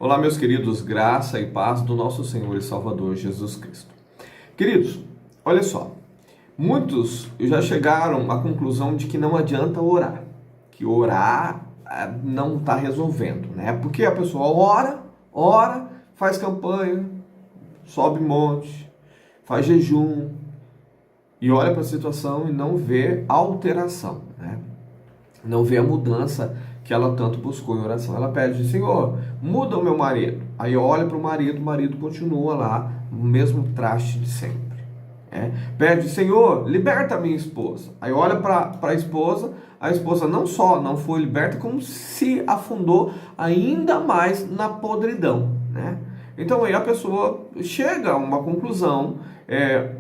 Olá, meus queridos, graça e paz do nosso Senhor e Salvador Jesus Cristo. Queridos, olha só, muitos já chegaram à conclusão de que não adianta orar, que orar não está resolvendo, né? Porque a pessoa ora, faz campanha, sobe monte, faz jejum e olha para a situação e não vê alteração, né? Não vê a mudança que ela tanto buscou em oração. Ela pede, Senhor, muda o meu marido. Aí olha para o marido continua lá, no mesmo traste de sempre. Pede, Senhor, liberta a minha esposa. Aí olha para a esposa não só não foi liberta, como se afundou ainda mais na podridão, né? Então aí a pessoa chega a uma conclusão,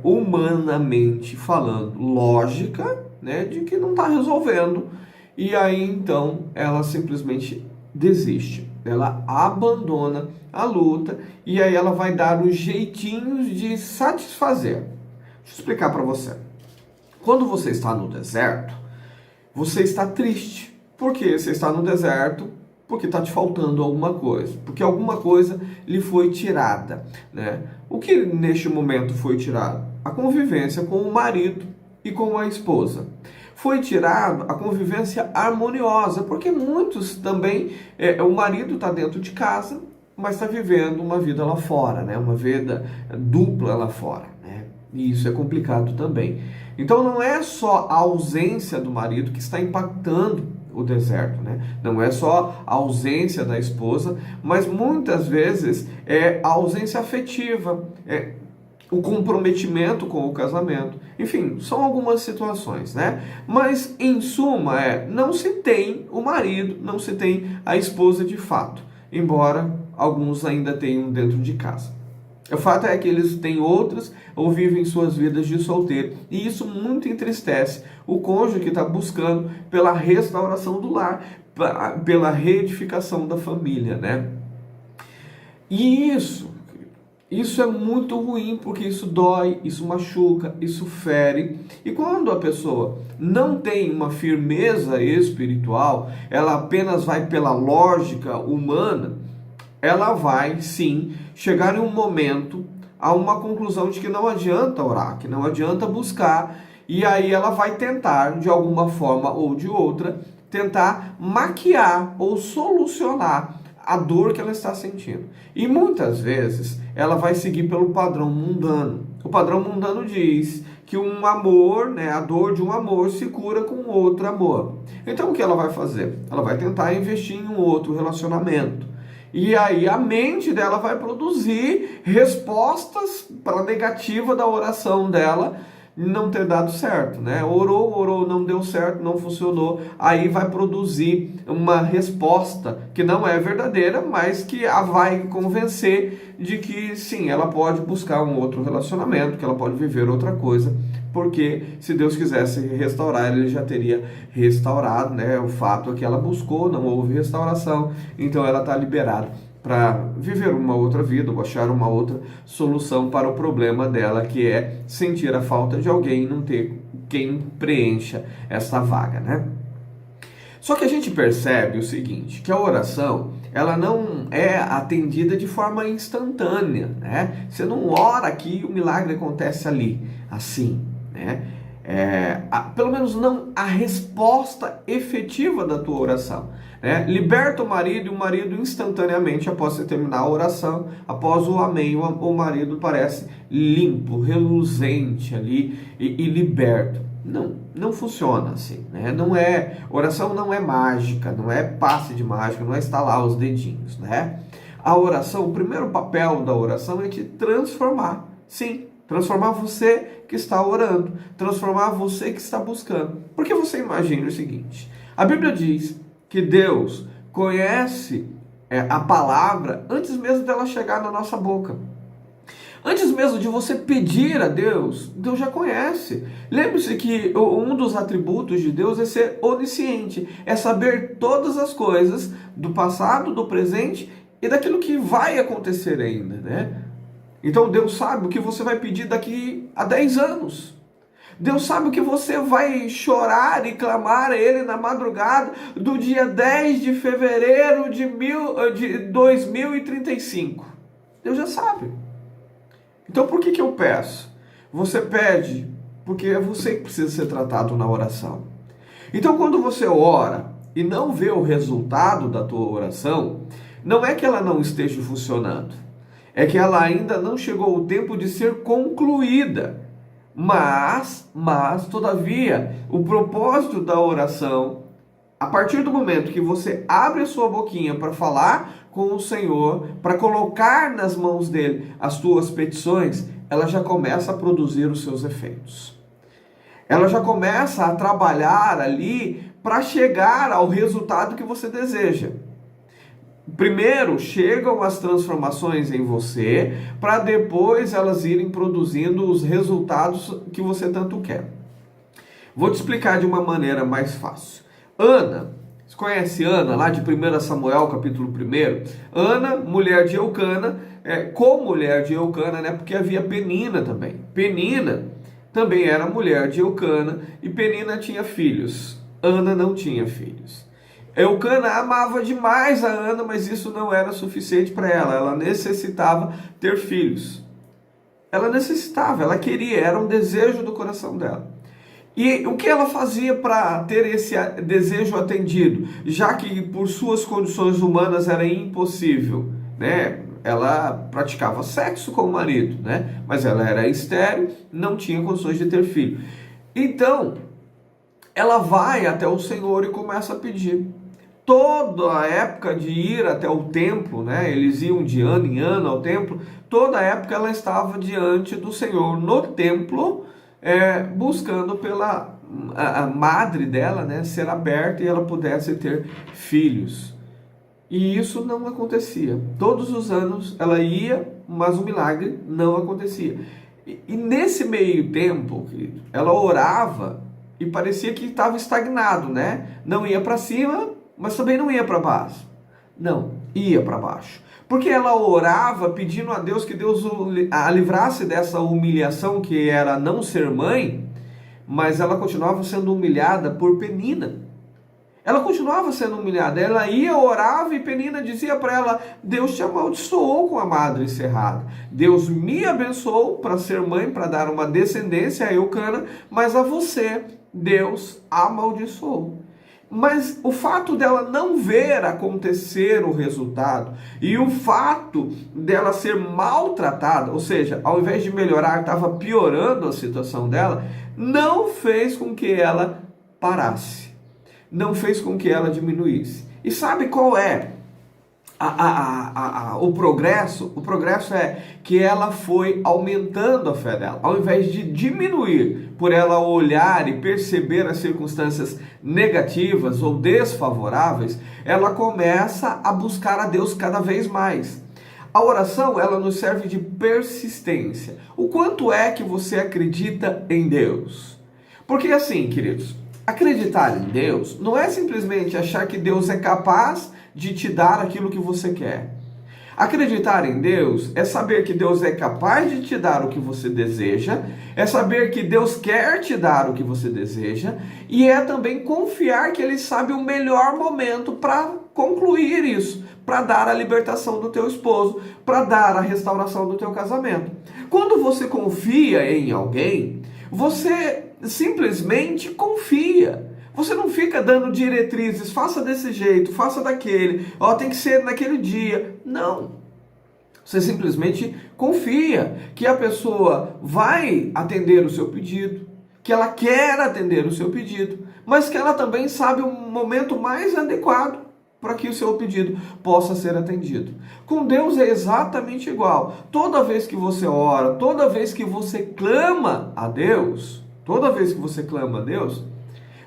humanamente falando, lógica, né, de que não está resolvendo. E aí então ela simplesmente desiste, ela abandona a luta e aí ela vai dar os jeitinhos de satisfazer. Deixa eu explicar para você. Quando você está no deserto, você está triste. Por que você está no deserto? Porque está te faltando alguma coisa, porque alguma coisa lhe foi tirada, né? O que neste momento foi tirado? A convivência com o marido e com a esposa. Foi tirado a convivência harmoniosa, porque muitos também, o marido está dentro de casa, mas está vivendo uma vida lá fora, né? Uma vida dupla lá fora, né? E isso é complicado também. Então não é só a ausência do marido que está impactando o deserto, né? Não é só a ausência da esposa, mas muitas vezes é a ausência afetiva, o comprometimento com o casamento. Enfim, são algumas situações, né? Mas, em suma, não se tem o marido, não se tem a esposa de fato, embora alguns ainda tenham dentro de casa. O fato é que eles têm outras ou vivem suas vidas de solteiro. E isso muito entristece o cônjuge que está buscando pela restauração do lar, pela reedificação da família, né? E isso é muito ruim, porque isso dói, isso machuca, isso fere. E quando a pessoa não tem uma firmeza espiritual, ela apenas vai pela lógica humana, ela vai sim chegar em um momento a uma conclusão de que não adianta orar, que não adianta buscar, e aí ela vai tentar, de alguma forma ou de outra, tentar maquiar ou solucionar a dor que ela está sentindo. E muitas vezes ela vai seguir pelo padrão mundano. O padrão mundano diz que um amor, né, a dor de um amor se cura com outro amor. Então o que ela vai fazer? Ela vai tentar investir em um outro relacionamento. E aí a mente dela vai produzir respostas para a negativa da oração dela não ter dado certo, né? Orou, não deu certo, não funcionou. Aí vai produzir uma resposta que não é verdadeira, mas que a vai convencer de que sim, ela pode buscar um outro relacionamento, que ela pode viver outra coisa, porque se Deus quisesse restaurar, Ele já teria restaurado, né? O fato é que ela buscou, não houve restauração, então ela está liberada para viver uma outra vida, ou achar uma outra solução para o problema dela, que é sentir a falta de alguém e não ter quem preencha essa vaga, né? Só que a gente percebe o seguinte, que a oração, ela não é atendida de forma instantânea, né? Você não ora aqui e o milagre acontece ali, assim, né? Pelo menos não a resposta efetiva da tua oração, né? Liberta o marido e o marido instantaneamente após você terminar a oração, após o amém, o marido parece limpo, reluzente ali e liberto. Não funciona assim, né? Oração não é mágica, não é passe de mágica, não é estalar os dedinhos, né? A oração, o primeiro papel da oração é te transformar, sim. Transformar você que está orando, transformar você que está buscando. Porque você imagina o seguinte, a Bíblia diz que Deus conhece a palavra antes mesmo dela chegar na nossa boca. Antes mesmo de você pedir a Deus, Deus já conhece. Lembre-se que um dos atributos de Deus é ser onisciente, é saber todas as coisas do passado, do presente e daquilo que vai acontecer ainda, né? Então Deus sabe o que você vai pedir daqui a 10 anos. Deus sabe o que você vai chorar e clamar a Ele na madrugada do dia 10 de fevereiro de 2035. Deus já sabe. Então por que eu peço? Você pede porque é você que precisa ser tratado na oração. Então quando você ora e não vê o resultado da tua oração, não é que ela não esteja funcionando, é que ela ainda não chegou o tempo de ser concluída. Mas, todavia, o propósito da oração, a partir do momento que você abre a sua boquinha para falar com o Senhor, para colocar nas mãos dele as tuas petições, ela já começa a produzir os seus efeitos. Ela já começa a trabalhar ali para chegar ao resultado que você deseja. Primeiro chegam as transformações em você, para depois elas irem produzindo os resultados que você tanto quer. Vou te explicar de uma maneira mais fácil. Ana, você conhece Ana lá de 1 Samuel, capítulo 1? Ana, mulher de Eucana, co-mulher de Eucana, né? Porque havia Penina também. Penina também era mulher de Eucana e Penina tinha filhos. Ana não tinha filhos. Eucana amava demais a Ana, mas isso não era suficiente para ela. Ela necessitava ter filhos. Ela queria, era um desejo do coração dela. E o que ela fazia para ter esse desejo atendido? Já que por suas condições humanas era impossível, né? Ela praticava sexo com o marido, né? Mas ela era estéril, não tinha condições de ter filho. Então, ela vai até o Senhor e começa a pedir. Toda a época de ir até o templo, né? Eles iam de ano em ano ao templo. Toda a época ela estava diante do Senhor no templo, buscando pela a madre dela, né, ser aberta e ela pudesse ter filhos. E isso não acontecia. Todos os anos ela ia, mas o milagre não acontecia. E nesse meio tempo, ela orava e parecia que estava estagnado, né? Não ia para cima, mas também não ia para baixo. Não, ia para baixo. Porque ela orava pedindo a Deus que Deus a livrasse dessa humilhação que era não ser mãe, mas ela continuava sendo humilhada por Penina. Ela continuava sendo humilhada. Ela ia, orava e Penina dizia para ela: Deus te amaldiçoou com a madre encerrada. Deus me abençoou para ser mãe, para dar uma descendência a Eucana, mas a você Deus amaldiçoou. Mas o fato dela não ver acontecer o resultado e o fato dela ser maltratada, ou seja, ao invés de melhorar, estava piorando a situação dela, não fez com que ela parasse, não fez com que ela diminuísse. E sabe qual é o progresso? O progresso é que ela foi aumentando a fé dela. Ao invés de diminuir por ela olhar e perceber as circunstâncias negativas ou desfavoráveis, ela começa a buscar a Deus cada vez mais. A oração, ela nos serve de persistência. O quanto é que você acredita em Deus? Porque assim, queridos, acreditar em Deus não é simplesmente achar que Deus é capaz de te dar aquilo que você quer. Acreditar em Deus é saber que Deus é capaz de te dar o que você deseja, é saber que Deus quer te dar o que você deseja, e é também confiar que Ele sabe o melhor momento para concluir isso, para dar a libertação do teu esposo, para dar a restauração do teu casamento. Quando você confia em alguém, você simplesmente confia. Você não fica dando diretrizes, faça desse jeito, faça daquele, tem que ser naquele dia. Não. Você simplesmente confia que a pessoa vai atender o seu pedido, que ela quer atender o seu pedido, mas que ela também sabe o momento mais adequado para que o seu pedido possa ser atendido. Com Deus é exatamente igual. Toda vez que você ora, toda vez que você clama a Deus,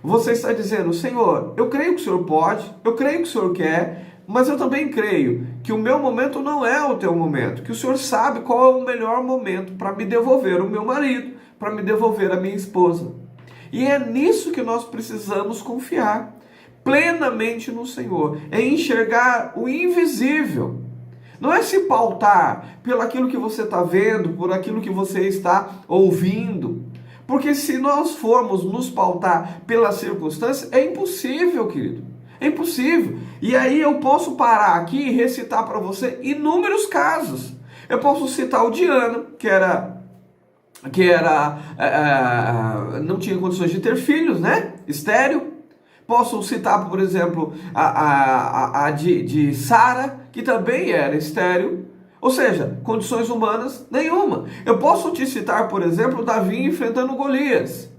você está dizendo: Senhor, eu creio que o Senhor pode, eu creio que o Senhor quer, mas eu também creio que o meu momento não é o teu momento, que o Senhor sabe qual é o melhor momento para me devolver o meu marido, para me devolver a minha esposa. E é nisso que nós precisamos confiar plenamente no Senhor, é enxergar o invisível. Não é se pautar pelo aquilo que você está vendo, por aquilo que você está ouvindo. Porque se nós formos nos pautar pelas circunstâncias, é impossível, querido. É impossível. E aí eu posso parar aqui e recitar para você inúmeros casos. Eu posso citar o de Ana, não tinha condições de ter filhos, né? Estéril. Posso citar, por exemplo, a de Sara, que também era estéril. Ou seja, condições humanas nenhuma. Eu posso te citar, por exemplo, Davi enfrentando Golias.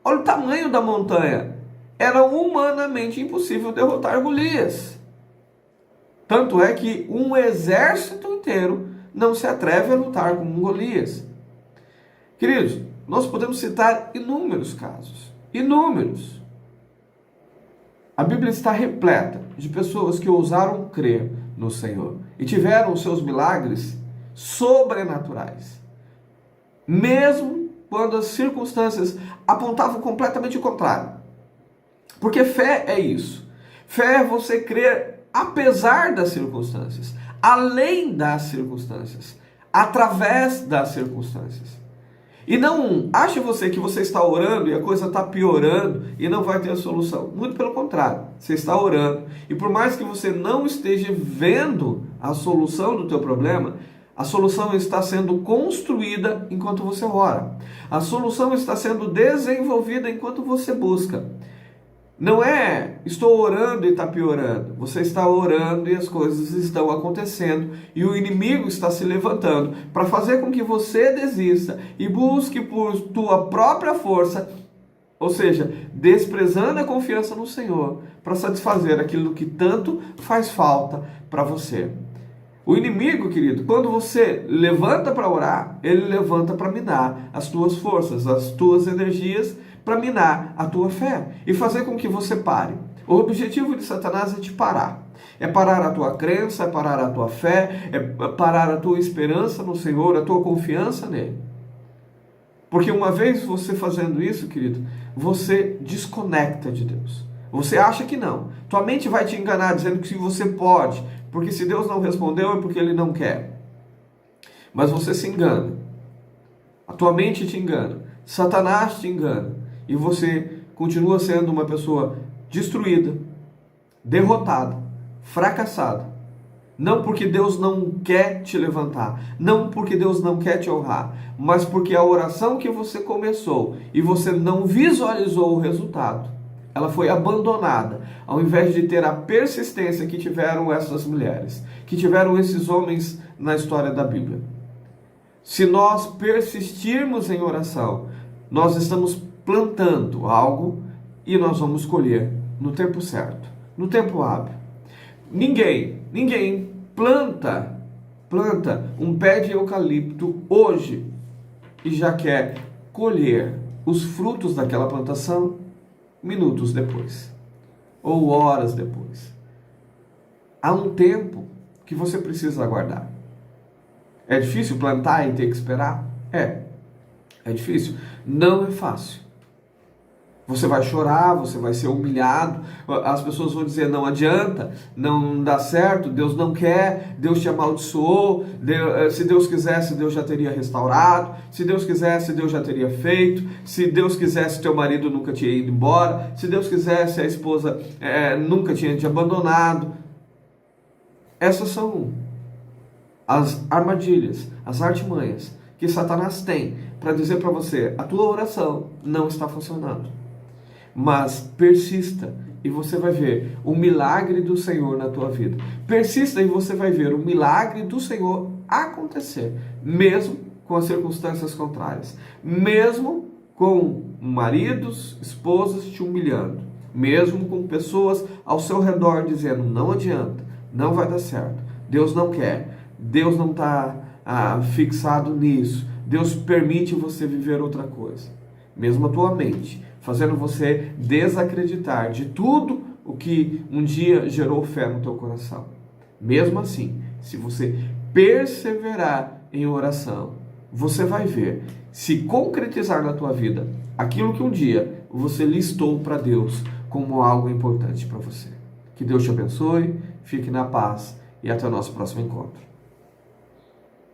Olha o tamanho da montanha. Era humanamente impossível derrotar Golias. Tanto é que um exército inteiro não se atreve a lutar com Golias. Queridos, nós podemos citar inúmeros casos. Inúmeros. A Bíblia está repleta de pessoas que ousaram crer no Senhor e tiveram os seus milagres sobrenaturais, mesmo quando as circunstâncias apontavam completamente o contrário. Porque fé é isso. Fé é você crer apesar das circunstâncias, além das circunstâncias, através das circunstâncias. E não ache você que você está orando e a coisa está piorando e não vai ter a solução. Muito pelo contrário, você está orando e por mais que você não esteja vendo a solução do teu problema, a solução está sendo construída enquanto você ora. A solução está sendo desenvolvida enquanto você busca. Não é, estou orando e está piorando. Você está orando e as coisas estão acontecendo e o inimigo está se levantando para fazer com que você desista e busque por tua própria força, ou seja, desprezando a confiança no Senhor para satisfazer aquilo que tanto faz falta para você. O inimigo, querido, quando você levanta para orar, ele levanta para minar as tuas forças, as tuas energias, para minar a tua fé e fazer com que você pare. O objetivo de Satanás é te parar. É parar a tua crença, é parar a tua fé, é parar a tua esperança no Senhor, a tua confiança nele. Porque uma vez você fazendo isso, querido, você desconecta de Deus. Você acha que não. Tua mente vai te enganar dizendo que você pode, porque se Deus não respondeu é porque Ele não quer. Mas você se engana. A tua mente te engana. Satanás te engana. E você continua sendo uma pessoa destruída, derrotada, fracassada. Não porque Deus não quer te levantar, não porque Deus não quer te honrar, mas porque a oração que você começou e você não visualizou o resultado, ela foi abandonada, ao invés de ter a persistência que tiveram essas mulheres, que tiveram esses homens na história da Bíblia. Se nós persistirmos em oração, nós estamos plantando algo e nós vamos colher no tempo certo, no tempo hábil. Ninguém planta um pé de eucalipto hoje e já quer colher os frutos daquela plantação minutos depois ou horas depois. Há um tempo que você precisa aguardar. É difícil plantar e ter que esperar? É difícil. Não é fácil. Você vai chorar, você vai ser humilhado, as pessoas vão dizer não adianta, não dá certo, Deus não quer, Deus te amaldiçoou, se Deus quisesse, Deus já teria restaurado, se Deus quisesse, Deus já teria feito, se Deus quisesse, teu marido nunca tinha ido embora, se Deus quisesse, a esposa nunca tinha te abandonado. Essas são as armadilhas, as artimanhas que Satanás tem para dizer para você, a tua oração não está funcionando. Mas persista e você vai ver o milagre do Senhor na tua vida. Persista e você vai ver o milagre do Senhor acontecer, mesmo com as circunstâncias contrárias, mesmo com maridos, esposas te humilhando, mesmo com pessoas ao seu redor dizendo não adianta, não vai dar certo, Deus não quer, Deus não está fixado nisso, Deus permite você viver outra coisa. Mesmo a tua mente, fazendo você desacreditar de tudo o que um dia gerou fé no teu coração. Mesmo assim, se você perseverar em oração, você vai ver se concretizar na tua vida aquilo que um dia você listou para Deus como algo importante para você. Que Deus te abençoe, fique na paz e até o nosso próximo encontro.